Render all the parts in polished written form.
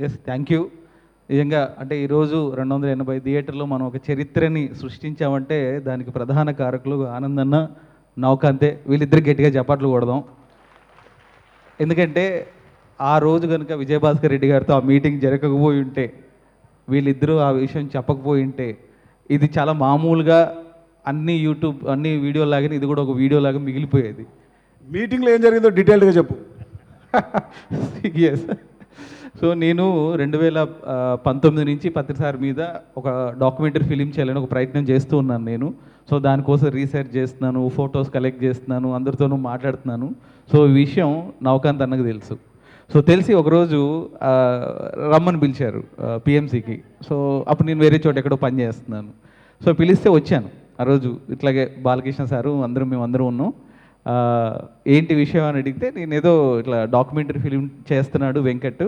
Yes, thank you. నిజంగా అంటే ఈరోజు 280 థియేటర్లో మనం ఒక చరిత్రని సృష్టించామంటే దానికి ప్రధాన కారకులు ఆనందన్న, నౌకాంతే. వీళ్ళిద్దరు గట్టిగా చప్పట్లు కొడదాం. ఎందుకంటే ఆ రోజు కనుక విజయభాస్కర్ రెడ్డి గారితో ఆ మీటింగ్ జరగకపోయి ఉంటే, వీళ్ళిద్దరూ ఆ విషయం చెప్పకపోయి ఉంటే, ఇది చాలా మామూలుగా అన్ని వీడియోలాగానే ఇది కూడా ఒక వీడియోలాగా మిగిలిపోయేది. మీటింగ్లో ఏం జరిగిందో డీటెయిల్డ్గా చెప్పు. ఎస్. సో నేను 2019 నుంచి పత్రిసార్ మీద ఒక డాక్యుమెంటరీ ఫిలిం చేయాలని ఒక ప్రయత్నం చేస్తూ ఉన్నాను నేను. సో దానికోసం రీసెర్చ్ చేస్తున్నాను, ఫొటోస్ కలెక్ట్ చేస్తున్నాను, అందరితోనూ మాట్లాడుతున్నాను. సో ఈ విషయం నౌకాంత్ అన్నకు తెలుసు. సో తెలిసి ఒకరోజు రమ్మని పిలిచారు పిఎంసికి. సో అప్పుడు నేను వేరే చోట ఎక్కడో పని చేస్తున్నాను. సో పిలిస్తే వచ్చాను. ఆ రోజు ఇట్లాగే బాలకృష్ణ సారు మేమందరం ఉన్నాం. ఏంటి విషయం అని అడిగితే, నేను ఏదో ఇట్లా డాక్యుమెంటరీ ఫిలిం చేస్తున్నాడు వెంకట్,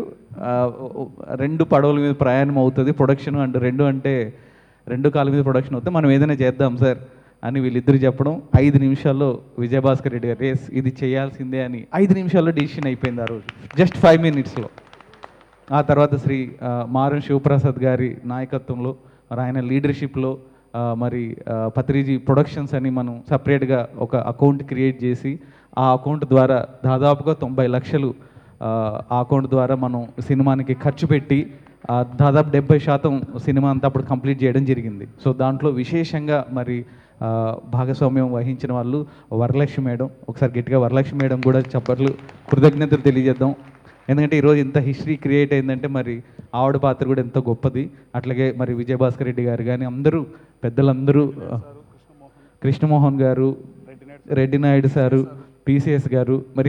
2 పడవల మీద ప్రయాణం అవుతుంది ప్రొడక్షన్, అండ్ 2 కాళ్ళ మీద ప్రొడక్షన్ అవుతుంది, మనం ఏదైనా చేద్దాం సార్ అని వీళ్ళిద్దరు చెప్పడం. 5 నిమిషాల్లో విజయభాస్కర్ రెడ్డి గారు రేస్ ఇది చేయాల్సిందే అని 5 నిమిషాల్లో డిసిషన్ అయిపోయింది ఆ రోజు, జస్ట్ 5 మినిట్స్లో. ఆ తర్వాత శ్రీ మారం శివప్రసాద్ గారి నాయకత్వంలో, మరి ఆయన లీడర్షిప్లో మరి పత్రిజీ ప్రొడక్షన్స్ అని మనం సపరేట్గా ఒక అకౌంట్ క్రియేట్ చేసి, ఆ అకౌంట్ ద్వారా దాదాపుగా 90 లక్షలు ఆ అకౌంట్ ద్వారా మనం సినిమానికి ఖర్చు పెట్టి దాదాపు 70% సినిమా అంతా అప్పుడు కంప్లీట్ చేయడం జరిగింది. సో దాంట్లో విశేషంగా మరి భాగస్వామ్యం వహించిన వాళ్ళు వరలక్ష్మి మేడం. ఒకసారి గట్టిగా వరలక్ష్మి మేడం కూడా చెప్పట్లు కృతజ్ఞతలు తెలియజేద్దాం. ఎందుకంటే ఈరోజు ఇంత హిస్టరీ క్రియేట్ అయిందంటే మరి ఆవిడ పాత్ర కూడా ఎంతో గొప్పది. అట్లాగే మరి విజయభాస్కర్ రెడ్డి గారు కానీ అందరూ పెద్దలందరూ, కృష్ణమోహన్ గారు, రెడ్డి నాయుడు సారు, పిసిఎస్ గారు, మరి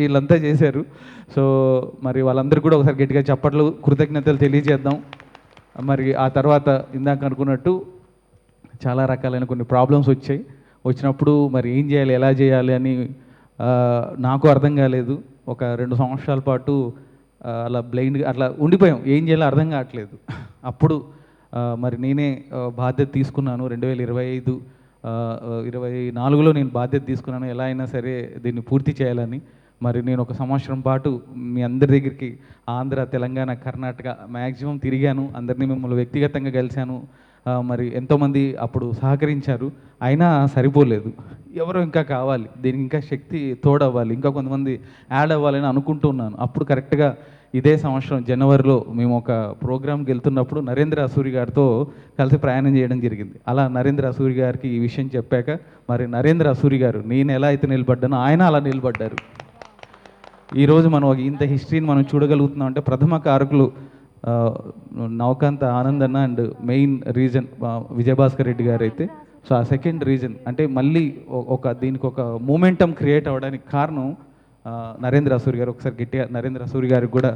వీళ్ళంతా చేశారు. సో మరి వాళ్ళందరూ కూడా ఒకసారి గట్టిగా చప్పట్లు కృతజ్ఞతలు తెలియజేద్దాం. మరి ఆ తర్వాత ఇందాక అనుకున్నట్టు చాలా రకాలైన కొన్ని ప్రాబ్లమ్స్ వచ్చినప్పుడు మరి ఏం చేయాలి, ఎలా చేయాలి అని నాకు అర్థం కాలేదు. ఒక 2 సంవత్సరాల పాటు అలా బ్లైండ్గా అట్లా ఉండిపోయాం, ఏం చేయాలో అర్థం కావట్లేదు. అప్పుడు మరి నేనే బాధ్యత తీసుకున్నాను. 2024లో నేను బాధ్యత తీసుకున్నాను, ఎలా అయినా సరే దీన్ని పూర్తి చేయాలని. మరి నేను 1 సంవత్సరం పాటు మీ అందరి దగ్గరికి ఆంధ్ర, తెలంగాణ, కర్ణాటక మ్యాక్సిమం తిరిగాను. అందరినీ మిమ్మల్ని వ్యక్తిగతంగా కలిశాను. మరి ఎంతోమంది అప్పుడు సహకరించారు, అయినా సరిపోలేదు. ఎవరో ఇంకా కావాలి, దీనికి ఇంకా శక్తి తోడవ్వాలి, ఇంకా కొంతమంది యాడ్ అవ్వాలని అనుకుంటున్నాను. అప్పుడు కరెక్ట్గా ఇదే సంవత్సరం జనవరిలో మేము ఒక ప్రోగ్రామ్కి వెళ్తున్నప్పుడు నరేంద్ర అసూరి గారితో కలిసి ప్రయాణం చేయడం జరిగింది. అలా నరేంద్ర అసూరి గారికి ఈ విషయం చెప్పాక మరి నరేంద్ర అసూరి గారు నేను ఎలా అయితే నిలబడ్డానో ఆయన అలా నిలబడ్డారు. ఈరోజు మనం ఇంత హిస్టరీని మనం చూడగలుగుతున్నాం అంటే ప్రథమ కారకులు నౌకాంత్, ఆనందన్న and main reason Vijayabhaskar Reddy garu అయితే. సో ఆ సెకండ్ రీజన్ అంటే మళ్ళీ దీనికి ఒక మూమెంటం క్రియేట్ అవ్వడానికి కారణం నరేంద్ర అసూరి గారు. ఒకసారి గట్టిగా నరేంద్ర అసూరి గారికి కూడా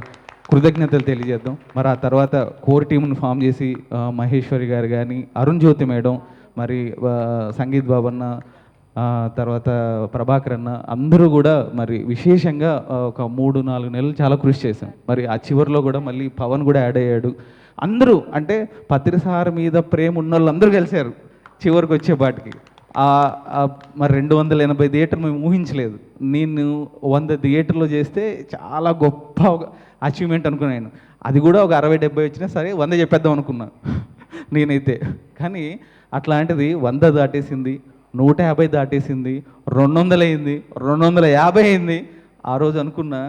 కృతజ్ఞతలు తెలియజేద్దాం. మరి ఆ తర్వాత కోర్ టీంను ఫామ్ చేసి మహేశ్వరి గారు కానీ, అరుణ్ జ్యోతి మేడం, మరి సంగీత్ బాబన్న, తర్వాత ప్రభాకర్ అన్న, అందరూ కూడా మరి విశేషంగా ఒక 3-4 నెలలు చాలా కృషి చేశాం. మరి ఆ చివరిలో కూడా మళ్ళీ పవన్ కూడా యాడ్ అయ్యాడు. అందరూ అంటే పత్రిసార్ మీద ప్రేమ ఉన్న వాళ్ళు అందరూ కలిశారు చివరికి వచ్చేపాటికి. మరి 280 థియేటర్లు మేము ఊహించలేదు. నేను 100 థియేటర్లో చేస్తే చాలా గొప్ప అచీవ్మెంట్ అనుకున్నాను. అది కూడా ఒక 60-70 వచ్చినా సరే 100 చెప్పేద్దాం అనుకున్నా నేనైతే. కానీ అట్లాంటిది 100 దాటేసింది, 150 దాటేసింది, 200 అయింది, 250 అయింది. ఆ రోజు అనుకున్నా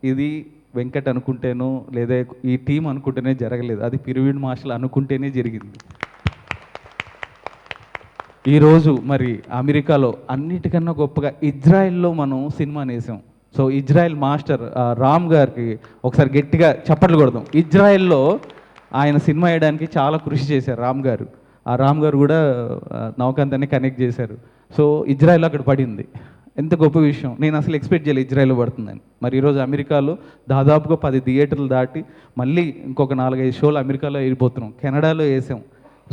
ఇది వెంకట్ అనుకుంటేనో లేదా ఈ టీం అనుకుంటేనే జరగలేదు, అది పిరమిడ్ మాస్టర్లు అనుకుంటేనే జరిగింది. ఈరోజు మరి అమెరికాలో అన్నిటికన్నా గొప్పగా ఇజ్రాయెల్లో మనం సినిమా వేసాం. సో ఇజ్రాయెల్ మాస్టర్ రామ్ గారికి ఒకసారి గట్టిగా చప్పట్లు కొడదాం. ఇజ్రాయెల్లో ఆయన సినిమా వేయడానికి చాలా కృషి చేశారు రామ్ గారు. ఆ రామ్ గారు కూడా నౌకాంత్ కనెక్ట్ చేశారు. సో ఇజ్రాయెల్ అక్కడ పడింది. ఎంత గొప్ప విషయం, నేను అసలు ఎక్స్పెక్ట్ చేయలేదు ఇజ్రాయెల్లో పడుతుందని. మరి ఈరోజు అమెరికాలో దాదాపుగా 10 థియేటర్లు దాటి మళ్ళీ ఇంకొక 4-5 షోలు అమెరికాలో వెళ్ళిపోతున్నాం. కెనడాలో వేసాం.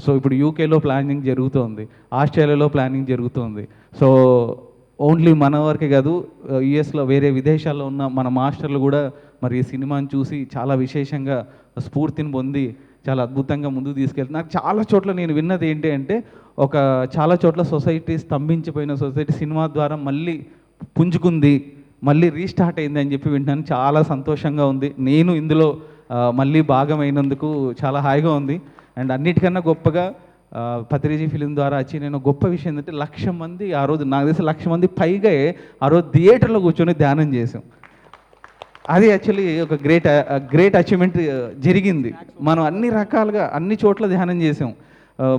సో ఇప్పుడు యూకేలో ప్లానింగ్ జరుగుతోంది, ఆస్ట్రేలియాలో ప్లానింగ్ జరుగుతోంది. సో ఓన్లీ మన వరకే కాదు, యుఎస్లో వేరే విదేశాల్లో ఉన్న మన మాస్టర్లు కూడా మరి ఈ సినిమాని చూసి చాలా విశేషంగా స్ఫూర్తిని పొంది చాలా అద్భుతంగా ముందుకు తీసుకెళ్తుంది. నాకు చాలా చోట్ల నేను విన్నది ఏంటి అంటే, చాలా చోట్ల సొసైటీ స్తంభించిపోయిన సొసైటీ సినిమా ద్వారా మళ్ళీ పుంజుకుంది, మళ్ళీ రీస్టార్ట్ అయింది అని చెప్పి వింటున్నాను. చాలా సంతోషంగా ఉంది. నేను ఇందులో మళ్ళీ భాగమైనందుకు చాలా హాయిగా ఉంది. అండ్ అన్నిటికన్నా గొప్పగా పత్రిజీ ఫిలిం ద్వారా వచ్చి నేను గొప్ప విషయం ఏంటంటే 1,00,000 మంది ఆ రోజు, నాకు తెలిసి 1,00,000 మంది పైగా ఆ రోజు థియేటర్లో కూర్చొని ధ్యానం చేసాం. అది యాక్చువల్లీ ఒక గ్రేట్ అచీవ్మెంట్ జరిగింది. మనం అన్ని రకాలుగా అన్ని చోట్ల ధ్యానం చేసాం.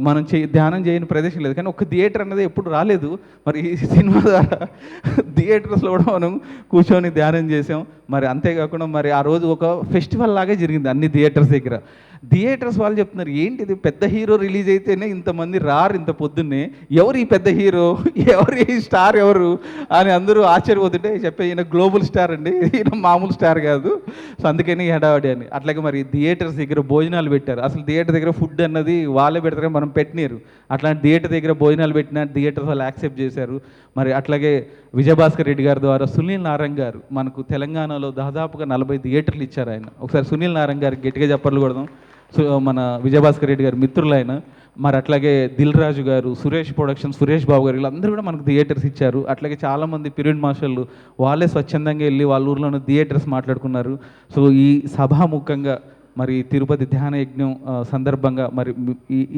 మనం ధ్యానం చేయని ప్రదేశం లేదు, కానీ ఒక థియేటర్ అనేది ఎప్పుడు రాలేదు. మరి ఈ సినిమా ద్వారా థియేటర్స్లో కూడా మనం కూర్చొని ధ్యానం చేసాం. మరి అంతేకాకుండా మరి ఆ రోజు ఒక ఫెస్టివల్ లాగే జరిగింది అన్ని థియేటర్స్ దగ్గర. థియేటర్స్ వాళ్ళు చెప్తున్నారు, ఏంటిది పెద్ద హీరో రిలీజ్ అయితేనే ఇంతమంది రారు ఇంత పొద్దున్నే, ఎవరు ఈ పెద్ద హీరో, ఎవరు ఈ స్టార్ ఎవరు అని అందరూ ఆశ్చర్యపోతుంటే చెప్పే, ఈయన గ్లోబల్ స్టార్ అండి, ఈయన మామూలు స్టార్ కాదు. సో అందుకని హడావడి అని. అట్లాగే మరి థియేటర్స్ దగ్గర భోజనాలు పెట్టారు. అసలు థియేటర్ దగ్గర ఫుడ్ అన్నది వాళ్ళే పెడతారు, మనం పెట్టినారు. అట్లాంటి థియేటర్ దగ్గర భోజనాలు పెట్టిన థియేటర్స్ వాళ్ళు యాక్సెప్ట్ చేశారు. మరి అట్లాగే విజయభాస్కర్ రెడ్డి గారి ద్వారా సునీల్ నారంగ్ గారు మనకు తెలంగాణలో దాదాపుగా 40 థియేటర్లు ఇచ్చారు ఆయన. ఒకసారి సునీల్ నారంగ్ గారికి గట్టిగా చప్పట్లు కొడదాం. సో మన విజయభాస్కర్ రెడ్డి గారు మిత్రులు ఆయన. మరి అట్లాగే దిల్ రాజు గారు, సురేష్ ప్రొడక్షన్, సురేష్ బాబు గారు, వీళ్ళందరూ కూడా మనకు థియేటర్స్ ఇచ్చారు. అట్లాగే చాలామంది పీరియడ్ మాస్టర్లు వాళ్ళే స్వచ్ఛందంగా వెళ్ళి వాళ్ళ ఊర్లోనే థియేటర్స్ మాట్లాడుకున్నారు. సో ఈ సభాముఖంగా మరి తిరుపతి ధ్యాన యజ్ఞం సందర్భంగా మరి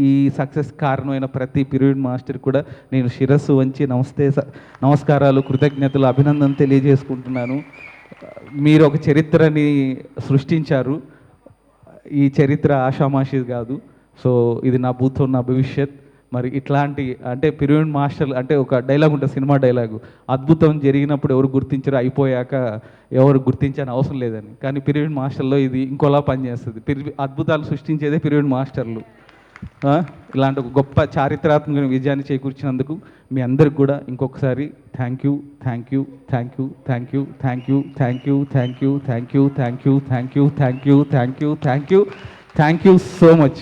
ఈ సక్సెస్ కారణమైన ప్రతి పీరియడ్ మాస్టర్ కూడా నేను శిరస్సు వంచి నమస్కారాలు, కృతజ్ఞతలు, అభినందన తెలియజేసుకుంటున్నాను. మీరు ఒక చరిత్రని సృష్టించారు. ఈ చరిత్ర ఆషామాషి కాదు. సో ఇది నా భూతో నా భవిష్యత్. మరి ఇట్లాంటి అంటే పిరమిడ్ మాస్టర్లు అంటే ఒక డైలాగ్ ఉంటుంది, సినిమా డైలాగు, అద్భుతం జరిగినప్పుడు ఎవరు గుర్తించరు, అయిపోయాక ఎవరు గుర్తించని అవసరం లేదని. కానీ పిరమిడ్ మాస్టర్లో ఇది ఇంకోలా పనిచేస్తుంది. అద్భుతాలు సృష్టించేదే పిరమిడ్ మాస్టర్లు. ఇలాంటి ఒక గొప్ప చారిత్రాత్మక విజయాన్ని చేకూర్చినందుకు మీ అందరికి కూడా ఇంకొకసారి thank you, thank you, thank you, thank you, thank you, thank you, thank you, thank you, thank you, thank you, thank you, thank you, thank you, thank you so much.